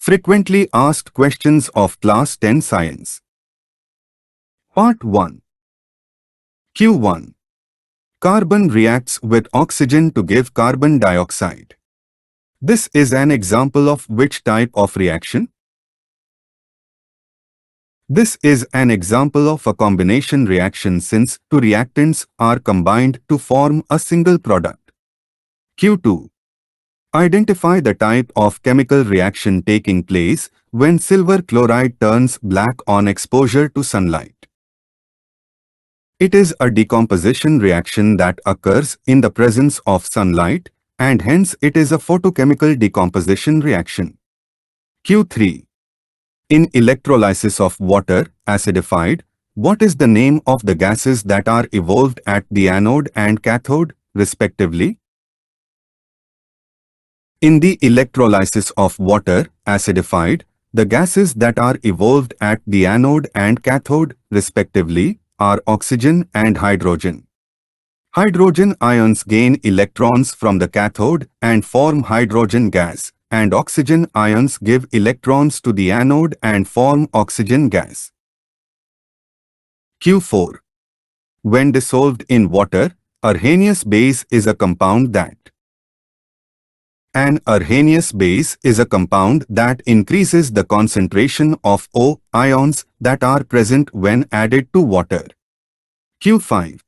Frequently asked questions of Class 10 Science. Part 1. Q1. Carbon reacts with oxygen to give carbon dioxide. This is an example of which type of reaction? This is an example of a combination reaction since two reactants are combined to form a single product. Q2. Identify the type of chemical reaction taking place when silver chloride turns black on exposure to sunlight. It is a decomposition reaction that occurs in the presence of sunlight, and hence it is a photochemical decomposition reaction. Q3. In electrolysis of water, acidified, what is the name of the gases that are evolved at the anode and cathode, respectively? In the electrolysis of water, acidified, the gases that are evolved at the anode and cathode, respectively, are oxygen and hydrogen. Hydrogen ions gain electrons from the cathode and form hydrogen gas, and oxygen ions give electrons to the anode and form oxygen gas. Q4. When dissolved in water, Arrhenius base is a compound that An Arrhenius base is a compound that increases the concentration of O ions that are present when added to water. Q5.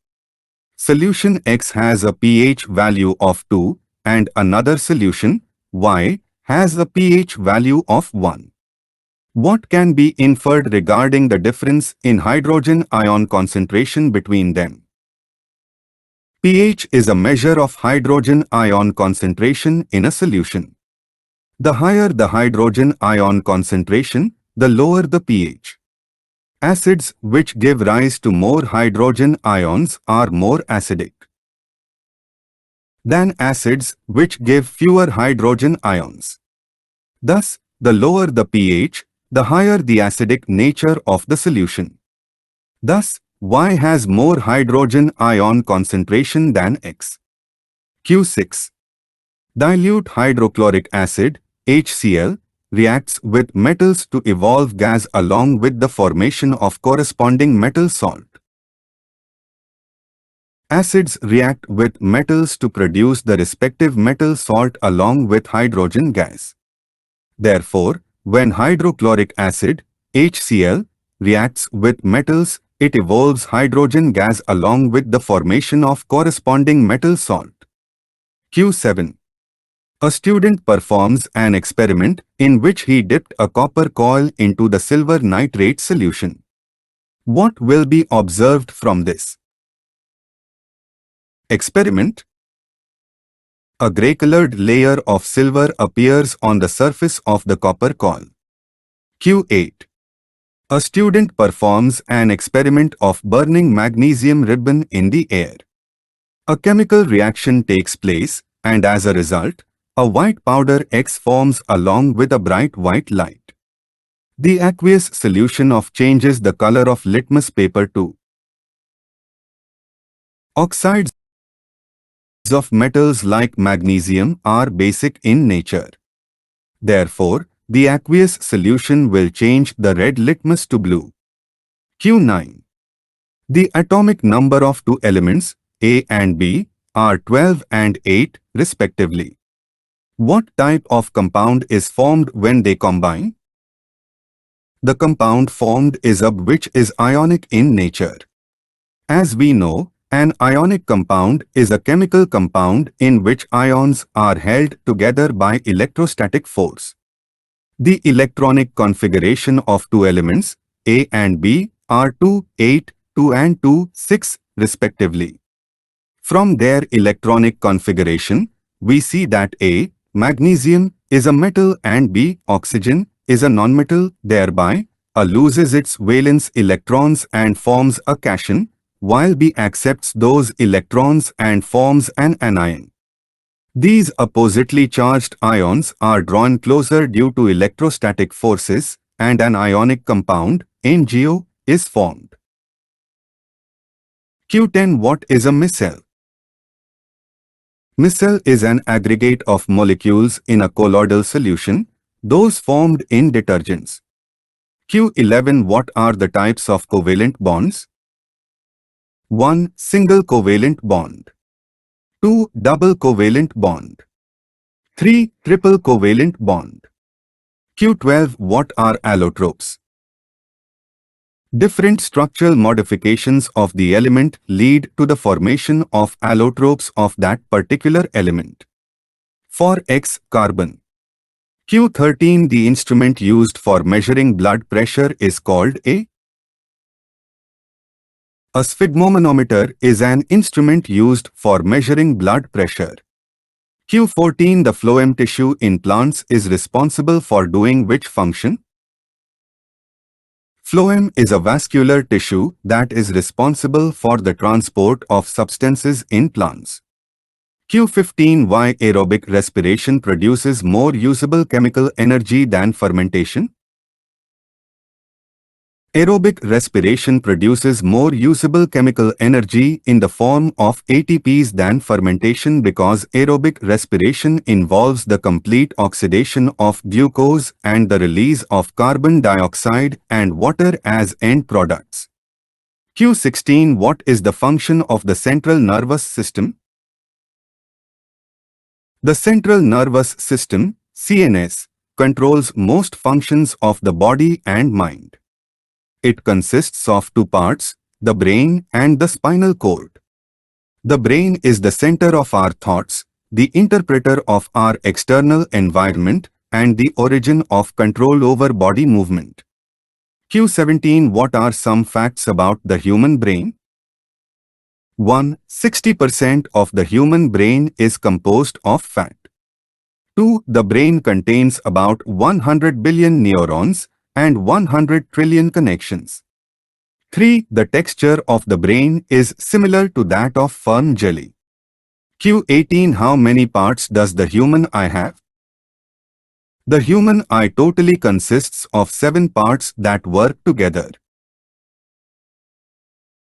Solution X has a pH value of 2 and another solution, Y, has a pH value of 1. What can be inferred regarding the difference in hydrogen ion concentration between them? pH is a measure of hydrogen ion concentration in a solution. The higher the hydrogen ion concentration, the lower the pH. Acids which give rise to more hydrogen ions are more acidic than acids which give fewer hydrogen ions. Thus, the lower the pH, the higher the acidic nature of the solution. Thus, Y has more hydrogen ion concentration than X. Q6. Dilute hydrochloric acid, HCl, reacts with metals to evolve gas along with the formation of corresponding metal salt. Acids react with metals to produce the respective metal salt along with hydrogen gas. Therefore, when hydrochloric acid, HCl, reacts with metals, it evolves hydrogen gas along with the formation of corresponding metal salt. Q7. A student performs an experiment in which he dipped a copper coil into the silver nitrate solution. What will be observed from this experiment? A grey-colored layer of silver appears on the surface of the copper coil. Q8. A student performs an experiment of burning magnesium ribbon in the air. A chemical reaction takes place, and as a result, a white powder X forms along with a bright white light. The aqueous solution of changes the color of litmus paper to oxides of metals like magnesium are basic in nature. Therefore, the aqueous solution will change the red litmus to blue. Q9. The atomic number of two elements, A and B, are 12 and 8, respectively. What type of compound is formed when they combine? The compound formed is a which is ionic in nature. As we know, an ionic compound is a chemical compound in which ions are held together by electrostatic force. The electronic configuration of two elements, A and B, are 2, 8, 2 and 2, 6, respectively. From their electronic configuration, we see that A, magnesium, is a metal and B, oxygen, is a nonmetal, thereby, A loses its valence electrons and forms a cation, while B accepts those electrons and forms an anion. These oppositely charged ions are drawn closer due to electrostatic forces, and an ionic compound, NGO, is formed. Q10. What is a micelle? Micelle is an aggregate of molecules in a colloidal solution, those formed in detergents. Q11. What are the types of covalent bonds? 1. Single covalent bond. 2. Double covalent bond. 3. Triple covalent bond. Q12. What are allotropes? Different structural modifications of the element lead to the formation of allotropes of that particular element. For X, carbon. Q13. The instrument used for measuring blood pressure is called a sphygmomanometer is an instrument used for measuring blood pressure. Q14. The phloem tissue in plants is responsible for doing which function? Phloem is a vascular tissue that is responsible for the transport of substances in plants. Q15. Why aerobic respiration produces more usable chemical energy than fermentation? Aerobic respiration produces more usable chemical energy in the form of ATPs than fermentation because aerobic respiration involves the complete oxidation of glucose and the release of carbon dioxide and water as end products. Q16. What is the function of the central nervous system? The central nervous system, CNS, controls most functions of the body and mind. It consists of two parts, the brain and the spinal cord. The brain is the center of our thoughts, the interpreter of our external environment, and the origin of control over body movement. Q17. What are some facts about the human brain? 1. 60% of the human brain is composed of fat. 2. The brain contains about 100 billion neurons and 100 trillion connections. 3. The texture of the brain is similar to that of firm jelly. Q18. How many parts does the human eye have? The human eye totally consists of 7 parts that work together.